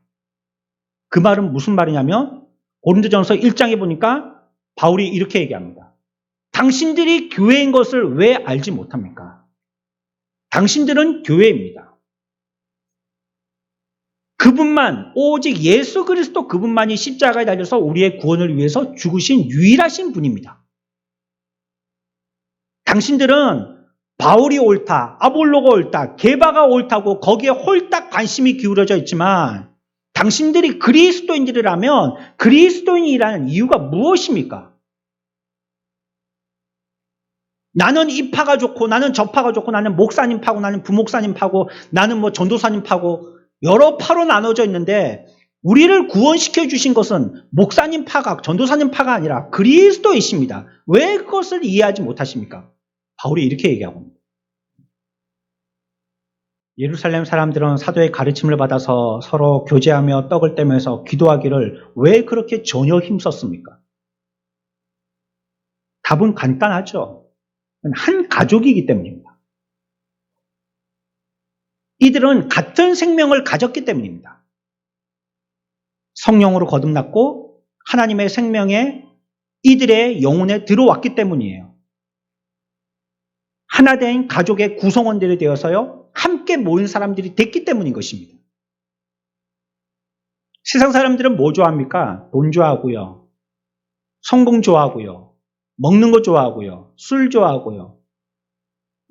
그 말은 무슨 말이냐면 고린도전서 1장에 보니까 바울이 이렇게 얘기합니다. 당신들이 교회인 것을 왜 알지 못합니까? 당신들은 교회입니다. 그분만, 오직 예수 그리스도 그분만이 십자가에 달려서 우리의 구원을 위해서 죽으신 유일하신 분입니다. 당신들은 바울이 옳다, 아볼로가 옳다, 게바가 옳다고 거기에 홀딱 관심이 기울어져 있지만 당신들이 그리스도인들이라면 그리스도인이라는 이유가 무엇입니까? 나는 이 파가 좋고 나는 저 파가 좋고 나는 목사님 파고 나는 부목사님 파고 나는 뭐 전도사님 파고 여러 파로 나눠져 있는데 우리를 구원시켜 주신 것은 목사님 파가 전도사님 파가 아니라 그리스도이십니다. 왜 그것을 이해하지 못하십니까? 바울이 이렇게 얘기하고 있습니다. 예루살렘 사람들은 사도의 가르침을 받아서 서로 교제하며 떡을 떼면서 기도하기를 왜 그렇게 전혀 힘썼습니까? 답은 간단하죠. 한 가족이기 때문입니다. 이들은 같은 생명을 가졌기 때문입니다. 성령으로 거듭났고 하나님의 생명에 이들의 영혼에 들어왔기 때문이에요. 하나 된 가족의 구성원들이 되어서요. 함께 모인 사람들이 됐기 때문인 것입니다. 세상 사람들은 뭐 좋아합니까? 돈 좋아하고요. 성공 좋아하고요. 먹는 거 좋아하고요. 술 좋아하고요.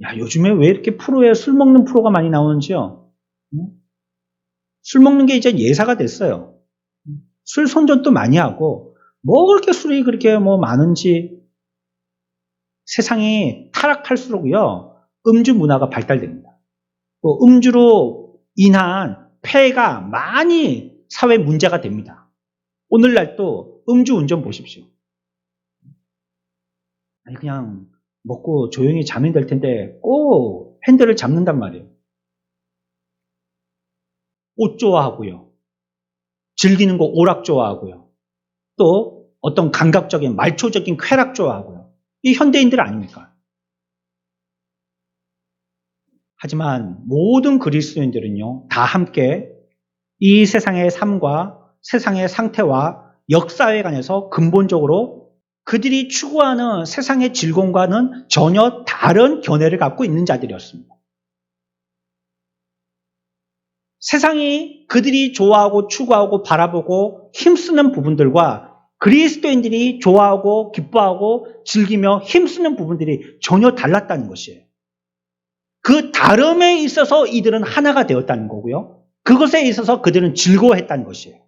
야, 요즘에 왜 이렇게 프로에 술 먹는 프로가 많이 나오는지요? 술 먹는 게 이제 예사가 됐어요. 술 선전도 많이 하고 뭐 그렇게 술이 그렇게 뭐 많은지 세상이 타락할수록요. 음주 문화가 발달됩니다. 음주로 인한 폐해가 많이 사회 문제가 됩니다. 오늘날 또 음주 운전 보십시오. 아니 그냥 먹고 조용히 자면 될 텐데 꼭 핸들을 잡는단 말이에요. 옷 좋아하고요. 즐기는 거 오락 좋아하고요. 또 어떤 감각적인 말초적인 쾌락 좋아하고요. 이 현대인들 아닙니까? 하지만 모든 그리스도인들은요, 다 함께 이 세상의 삶과 세상의 상태와 역사에 관해서 근본적으로 그들이 추구하는 세상의 즐거움과는 전혀 다른 견해를 갖고 있는 자들이었습니다. 세상이 그들이 좋아하고 추구하고 바라보고 힘쓰는 부분들과 그리스도인들이 좋아하고 기뻐하고 즐기며 힘쓰는 부분들이 전혀 달랐다는 것이에요. 그 다름에 있어서 이들은 하나가 되었다는 거고요. 그것에 있어서 그들은 즐거워했다는 것이에요.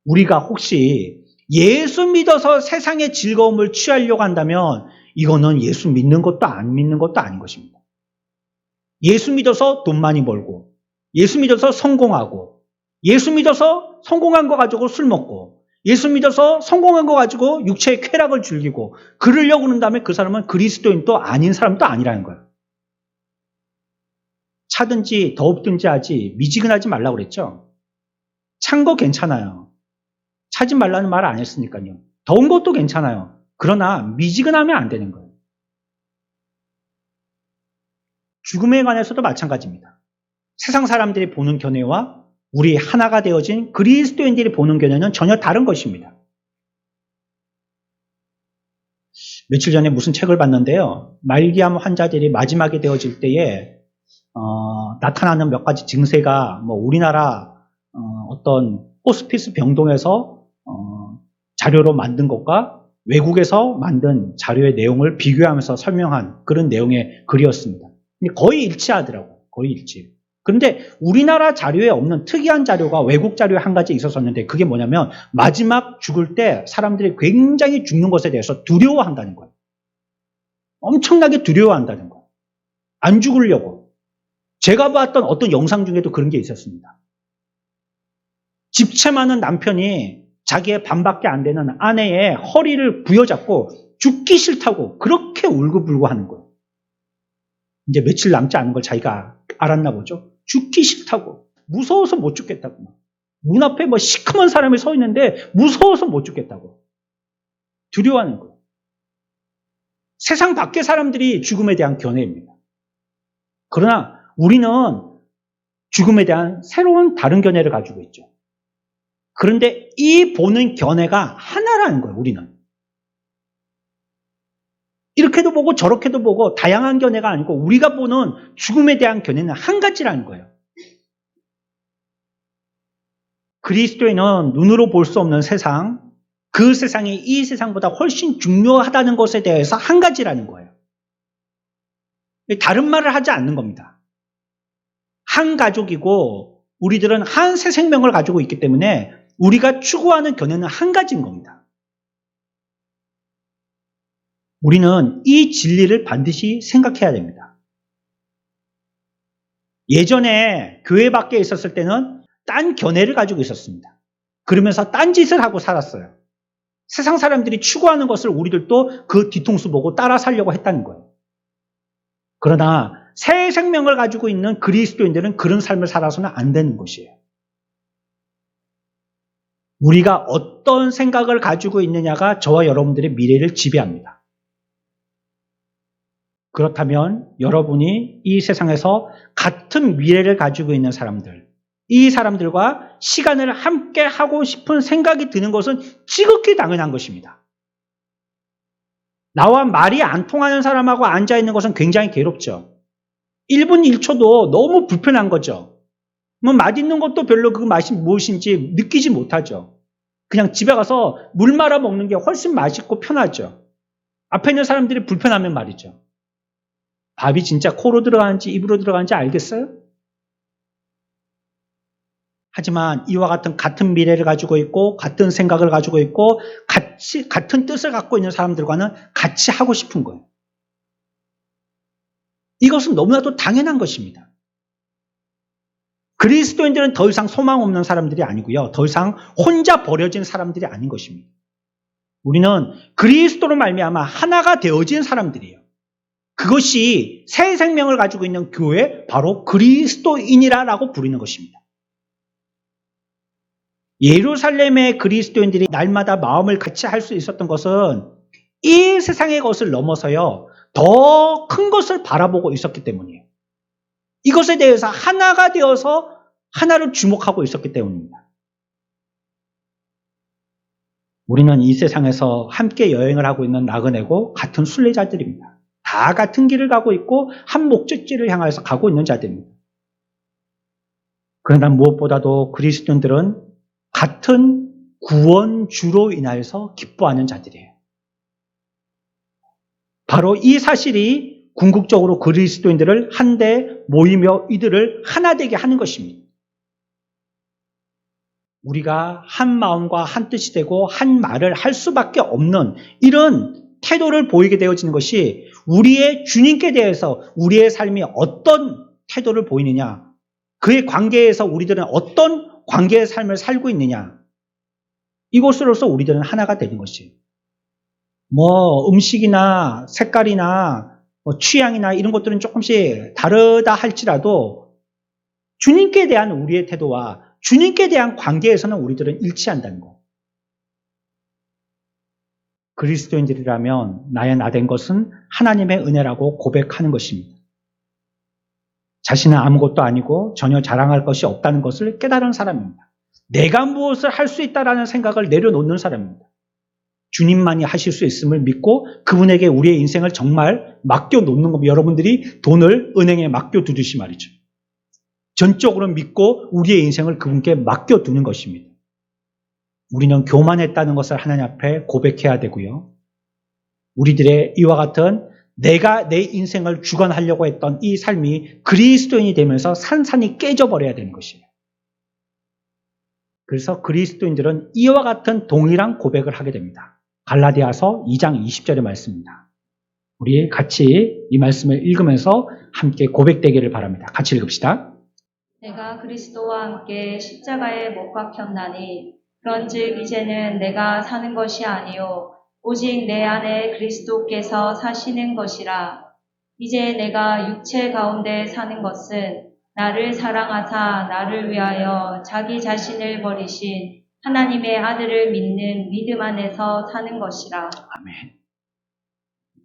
우리가 혹시 예수 믿어서 세상의 즐거움을 취하려고 한다면 이거는 예수 믿는 것도 안 믿는 것도 아닌 것입니다. 예수 믿어서 돈 많이 벌고 예수 믿어서 성공하고 예수 믿어서 성공한 거 가지고 술 먹고 예수 믿어서 성공한 거 가지고 육체의 쾌락을 즐기고 그러려고 그런 다음에 그 사람은 그리스도인도 아닌 사람도 아니라는 거예요. 차든지 더웁든지 하지 미지근하지 말라고 그랬죠. 찬 거 괜찮아요. 차지 말라는 말 안 했으니까요. 더운 것도 괜찮아요. 그러나 미지근하면 안 되는 거예요. 죽음에 관해서도 마찬가지입니다. 세상 사람들이 보는 견해와 우리 하나가 되어진 그리스도인들이 보는 견해는 전혀 다른 것입니다. 며칠 전에 무슨 책을 봤는데요. 말기암 환자들이 마지막에 되어질 때에 나타나는 몇 가지 증세가 우리나라 어떤 호스피스 병동에서 자료로 만든 것과 외국에서 만든 자료의 내용을 비교하면서 설명한 그런 내용의 글이었습니다. 거의 일치하더라고요. 거의 일치. 그런데 우리나라 자료에 없는 특이한 자료가 외국 자료에 한 가지 있었었는데 그게 뭐냐면 마지막 죽을 때 사람들이 굉장히 죽는 것에 대해서 두려워한다는 거예요. 엄청나게 두려워한다는 거예요. 안 죽으려고. 제가 봤던 어떤 영상 중에도 그런 게 있었습니다. 집채 많은 남편이 자기의 반밖에 안 되는 아내의 허리를 부여잡고 죽기 싫다고 그렇게 울고불고 하는 거예요. 이제 며칠 남지 않은 걸 자기가 알았나 보죠. 죽기 싫다고. 무서워서 못 죽겠다고. 문 앞에 뭐 시커먼 사람이 서 있는데 무서워서 못 죽겠다고. 두려워하는 거예요. 세상 밖의 사람들이 죽음에 대한 견해입니다. 그러나 우리는 죽음에 대한 새로운 다른 견해를 가지고 있죠. 그런데 이 보는 견해가 하나라는 거예요, 우리는. 이렇게도 보고 저렇게도 보고 다양한 견해가 아니고 우리가 보는 죽음에 대한 견해는 한 가지라는 거예요. 그리스도인은 눈으로 볼 수 없는 세상, 그 세상이 이 세상보다 훨씬 중요하다는 것에 대해서 한 가지라는 거예요. 다른 말을 하지 않는 겁니다. 한 가족이고 우리들은 한 새 생명을 가지고 있기 때문에 우리가 추구하는 견해는 한 가지인 겁니다. 우리는 이 진리를 반드시 생각해야 됩니다. 예전에 교회 밖에 있었을 때는 딴 견해를 가지고 있었습니다. 그러면서 딴 짓을 하고 살았어요. 세상 사람들이 추구하는 것을 우리들도 그 뒤통수 보고 따라 살려고 했다는 거예요. 그러나 새 생명을 가지고 있는 그리스도인들은 그런 삶을 살아서는 안 되는 것이에요. 우리가 어떤 생각을 가지고 있느냐가 저와 여러분들의 미래를 지배합니다. 그렇다면 여러분이 이 세상에서 같은 미래를 가지고 있는 사람들, 이 사람들과 시간을 함께 하고 싶은 생각이 드는 것은 지극히 당연한 것입니다. 나와 말이 안 통하는 사람하고 앉아있는 것은 굉장히 괴롭죠. 1분 1초도 너무 불편한 거죠. 뭐 맛있는 것도 별로 그 맛이 무엇인지 느끼지 못하죠. 그냥 집에 가서 물 말아 먹는 게 훨씬 맛있고 편하죠. 앞에 있는 사람들이 불편하면 말이죠. 밥이 진짜 코로 들어가는지 입으로 들어가는지 알겠어요? 하지만 이와 같은 미래를 가지고 있고 같은 생각을 가지고 있고 같은 뜻을 갖고 있는 사람들과는 같이 하고 싶은 거예요. 이것은 너무나도 당연한 것입니다. 그리스도인들은 더 이상 소망 없는 사람들이 아니고요. 더 이상 혼자 버려진 사람들이 아닌 것입니다. 우리는 그리스도로 말미암아 하나가 되어진 사람들이에요. 그것이 새 생명을 가지고 있는 교회, 바로 그리스도인이라고 부르는 것입니다. 예루살렘의 그리스도인들이 날마다 마음을 같이 할 수 있었던 것은 이 세상의 것을 넘어서요, 더 큰 것을 바라보고 있었기 때문이에요. 이것에 대해서 하나가 되어서 하나를 주목하고 있었기 때문입니다. 우리는 이 세상에서 함께 여행을 하고 있는 나그네고 같은 순례자들입니다. 다 같은 길을 가고 있고 한 목적지를 향해서 가고 있는 자들입니다. 그러나 무엇보다도 그리스도인들은 같은 구원주로 인하여서 기뻐하는 자들이에요. 바로 이 사실이 궁극적으로 그리스도인들을 한데 모이며 이들을 하나 되게 하는 것입니다. 우리가 한 마음과 한 뜻이 되고 한 말을 할 수밖에 없는 이런 태도를 보이게 되어지는 것이 우리의 주님께 대해서 우리의 삶이 어떤 태도를 보이느냐, 그의 관계에서 우리들은 어떤 관계의 삶을 살고 있느냐, 이것으로서 우리들은 하나가 되는 것이에요. 뭐 음식이나 색깔이나 취향이나 이런 것들은 조금씩 다르다 할지라도 주님께 대한 우리의 태도와 주님께 대한 관계에서는 우리들은 일치한다는 거. 그리스도인들이라면 나의 나된 것은 하나님의 은혜라고 고백하는 것입니다. 자신은 아무것도 아니고 전혀 자랑할 것이 없다는 것을 깨달은 사람입니다. 내가 무엇을 할 수 있다라는 생각을 내려놓는 사람입니다. 주님만이 하실 수 있음을 믿고 그분에게 우리의 인생을 정말 맡겨놓는 겁니다. 여러분들이 돈을 은행에 맡겨두듯이 말이죠. 전적으로 믿고 우리의 인생을 그분께 맡겨두는 것입니다. 우리는 교만했다는 것을 하나님 앞에 고백해야 되고요. 우리들의 이와 같은 내가 내 인생을 주관하려고 했던 이 삶이 그리스도인이 되면서 산산이 깨져버려야 되는 것이에요. 그래서 그리스도인들은 이와 같은 동일한 고백을 하게 됩니다. 갈라디아서 2장 20절의 말씀입니다. 우리 같이 이 말씀을 읽으면서 함께 고백되기를 바랍니다. 같이 읽읍시다. 내가 그리스도와 함께 십자가에 못 박혔나니 그런즉 이제는 내가 사는 것이 아니요 오직 내 안에 그리스도께서 사시는 것이라. 이제 내가 육체 가운데 사는 것은 나를 사랑하사 나를 위하여 자기 자신을 버리신 하나님의 아들을 믿는 믿음 안에서 사는 것이라. 아멘.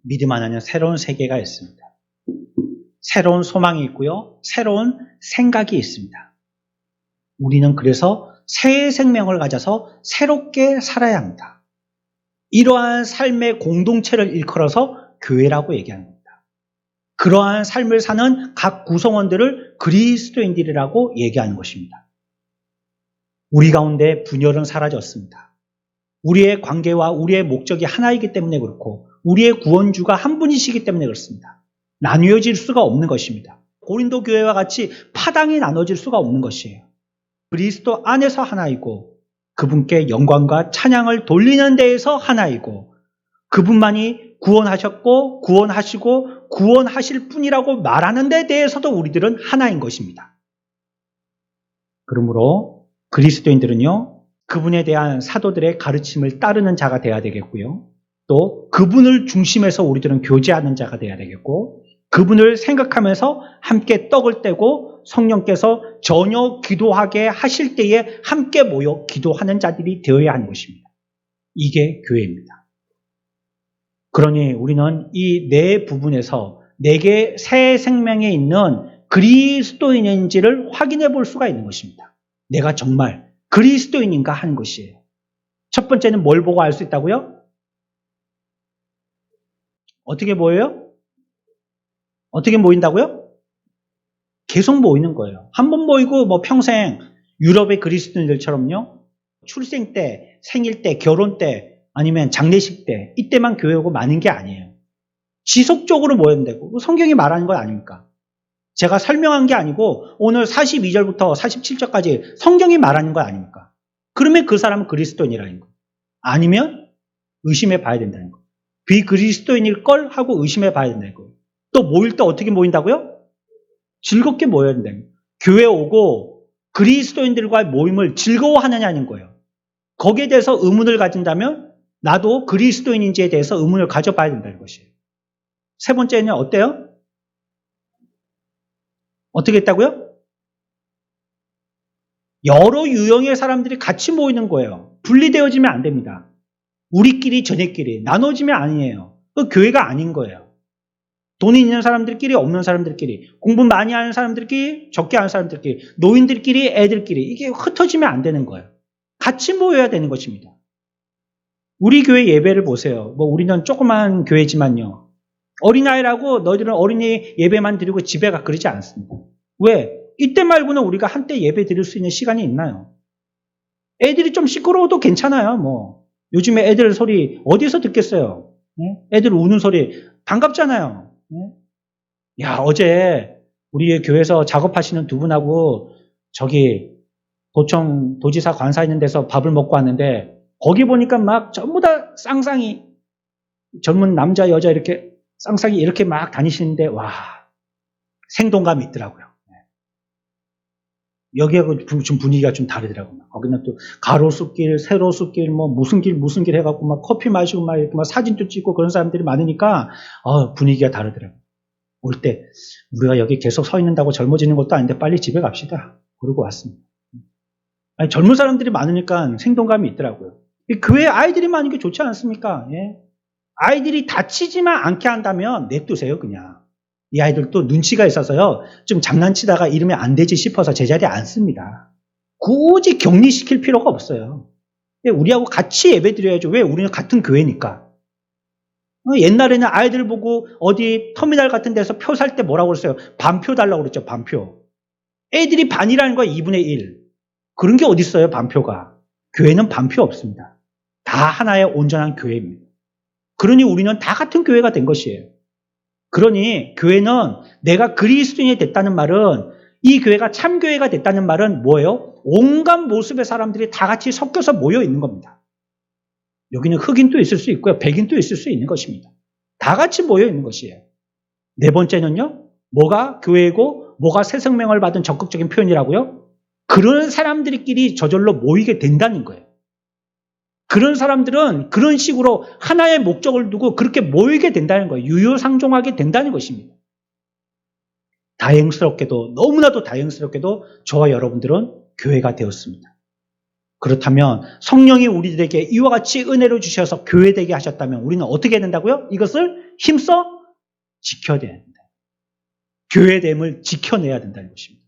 믿음 안에는 새로운 세계가 있습니다. 새로운 소망이 있고요. 새로운 생각이 있습니다. 우리는 그래서 새 생명을 가져서 새롭게 살아야 합니다. 이러한 삶의 공동체를 일컬어서 교회라고 얘기하는 겁니다. 그러한 삶을 사는 각 구성원들을 그리스도인들이라고 얘기하는 것입니다. 우리 가운데 분열은 사라졌습니다. 우리의 관계와 우리의 목적이 하나이기 때문에 그렇고 우리의 구원주가 한 분이시기 때문에 그렇습니다. 나뉘어질 수가 없는 것입니다. 고린도 교회와 같이 파당이 나눠질 수가 없는 것이에요. 그리스도 안에서 하나이고 그분께 영광과 찬양을 돌리는 데에서 하나이고 그분만이 구원하셨고 구원하시고 구원하실 분이라고 말하는 데 대해서도 우리들은 하나인 것입니다. 그러므로 그리스도인들은요, 그분에 대한 사도들의 가르침을 따르는 자가 되어야 되겠고요. 또 그분을 중심에서 우리들은 교제하는 자가 되어야 되겠고 그분을 생각하면서 함께 떡을 떼고 성령께서 전혀 기도하게 하실 때에 함께 모여 기도하는 자들이 되어야 하는 것입니다. 이게 교회입니다. 그러니 우리는 이 네 부분에서 내게 새 생명에 있는 그리스도인인지를 확인해 볼 수가 있는 것입니다. 내가 정말 그리스도인인가 하는 것이에요. 첫 번째는 뭘 보고 알 수 있다고요? 어떻게 보여요? 어떻게 모인다고요? 계속 모이는 거예요. 한 번 모이고 뭐 평생 유럽의 그리스도인들처럼요. 출생 때, 생일 때, 결혼 때, 아니면 장례식 때, 이때만 교회 오고 마는 게 아니에요. 지속적으로 모여야 되고 성경이 말하는 건 아닙니까? 제가 설명한 게 아니고 오늘 42절부터 47절까지 성경이 말하는 건 아닙니까? 그러면 그 사람은 그리스도인이라는 거예요. 아니면 의심해 봐야 된다는 거예요. 비그리스도인일 걸 하고 의심해 봐야 된다는 거예요. 또 모일 때 어떻게 모인다고요? 즐겁게 모여야 된다는 거예요. 교회 오고 그리스도인들과의 모임을 즐거워하느냐는 거예요. 거기에 대해서 의문을 가진다면 나도 그리스도인인지에 대해서 의문을 가져봐야 된다는 것이에요. 세 번째는 어때요? 어떻게 했다고요? 여러 유형의 사람들이 같이 모이는 거예요. 분리되어지면 안 됩니다. 우리끼리 저녁끼리 나눠지면 아니에요. 그 교회가 아닌 거예요. 돈이 있는 사람들끼리 없는 사람들끼리 공부 많이 하는 사람들끼리 적게 하는 사람들끼리 노인들끼리 애들끼리 이게 흩어지면 안 되는 거예요. 같이 모여야 되는 것입니다. 우리 교회 예배를 보세요. 뭐 우리는 조그만 교회지만요. 어린아이라고 너희들은 어린이 예배만 드리고 집에 가 그러지 않습니다. 왜? 이때 말고는 우리가 한때 예배 드릴 수 있는 시간이 있나요? 애들이 좀 시끄러워도 괜찮아요. 뭐 요즘에 애들 소리 어디서 듣겠어요? 애들 우는 소리 반갑잖아요. 야, 어제 우리 교회에서 작업하시는 두 분하고 저기 도청 도지사 관사 있는 데서 밥을 먹고 왔는데 거기 보니까 막 전부 다 쌍쌍이 젊은 남자 여자 이렇게 쌍쌍이 이렇게 막 다니시는데 와 생동감이 있더라고요. 여기하고 좀 분위기가 좀 다르더라고요. 거기는 또 가로수길, 세로수길, 뭐 무슨 길 해갖고 막 커피 마시고 막 이렇게 막 사진도 찍고 그런 사람들이 많으니까 분위기가 다르더라고요. 올 때 우리가 여기 계속 서 있는다고 젊어지는 것도 아닌데 빨리 집에 갑시다. 그러고 왔습니다. 아니, 젊은 사람들이 많으니까 생동감이 있더라고요. 교회 아이들이 많은 게 좋지 않습니까? 예? 아이들이 다치지만 않게 한다면 냅두세요 그냥. 이 아이들도 눈치가 있어서요. 좀 장난치다가 이러면 안 되지 싶어서 제자리에 앉습니다. 굳이 격리시킬 필요가 없어요. 우리하고 같이 예배 드려야죠. 왜? 우리는 같은 교회니까. 옛날에는 아이들 보고 어디 터미널 같은 데서 표 살 때 뭐라고 그랬어요? 반표 달라고 그랬죠. 반표. 애들이 반이라는 거야. 2분의 1. 그런 게 어디 있어요? 반표가. 교회는 반표 없습니다. 다 하나의 온전한 교회입니다. 그러니 우리는 다 같은 교회가 된 것이에요. 그러니 교회는 내가 그리스도인이 됐다는 말은 이 교회가 참교회가 됐다는 말은 뭐예요? 온갖 모습의 사람들이 다 같이 섞여서 모여 있는 겁니다. 여기는 흑인도 있을 수 있고요. 백인도 있을 수 있는 것입니다. 다 같이 모여 있는 것이에요. 네 번째는요. 뭐가 교회고 뭐가 새 생명을 받은 적극적인 표현이라고요? 그런 사람들끼리 저절로 모이게 된다는 거예요. 그런 사람들은 그런 식으로 하나의 목적을 두고 그렇게 모이게 된다는 거예요. 유효상종하게 된다는 것입니다. 다행스럽게도, 너무나도 다행스럽게도 저와 여러분들은 교회가 되었습니다. 그렇다면 성령이 우리들에게 이와 같이 은혜를 주셔서 교회되게 하셨다면 우리는 어떻게 해야 된다고요? 이것을 힘써 지켜야 된다. 교회됨을 지켜내야 된다는 것입니다.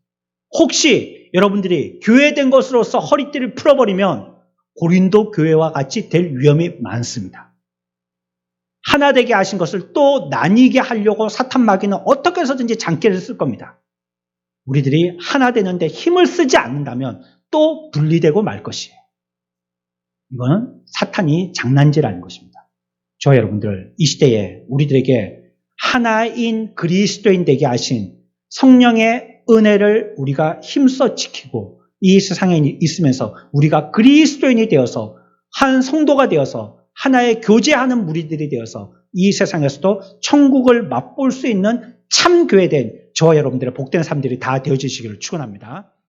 혹시 여러분들이 교회된 것으로서 허리띠를 풀어버리면 고린도 교회와 같이 될 위험이 많습니다. 하나 되게 하신 것을 또 나뉘게 하려고 사탄 마귀는 어떻게 해서든지 장기를 쓸 겁니다. 우리들이 하나 되는데 힘을 쓰지 않는다면 또 분리되고 말 것이에요. 이거는 사탄이 장난질하는 것입니다. 저와 여러분들, 이 시대에 우리들에게 하나인 그리스도인 되게 하신 성령의 은혜를 우리가 힘써 지키고 이 세상에 있으면서 우리가 그리스도인이 되어서 한 성도가 되어서 하나의 교제하는 무리들이 되어서 이 세상에서도 천국을 맛볼 수 있는 참 교회된 저와 여러분들의 복된 삶들이 다 되어지시기를 축원합니다.